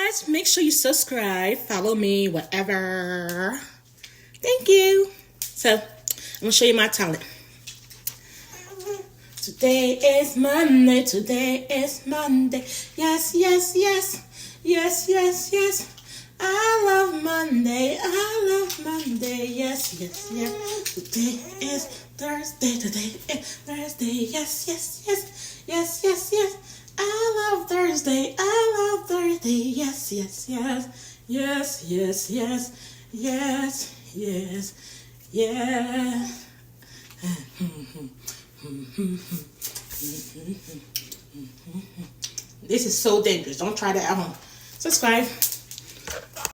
guys, make sure you subscribe, follow me, whatever. Thank you. So, I'm going to show you my talent. Today is Monday, today is Monday. Yes, yes, yes, yes, yes, yes. I love Monday, I love Monday. Yes, yes, yes. Today is Thursday, today is Thursday. Yes, yes, yes, yes, yes, yes. I love Thursday, I love Thursday. Yes, yes, yes, yes, yes, yes, yes, yes, yes. This is so dangerous. Don't try that at home. Subscribe.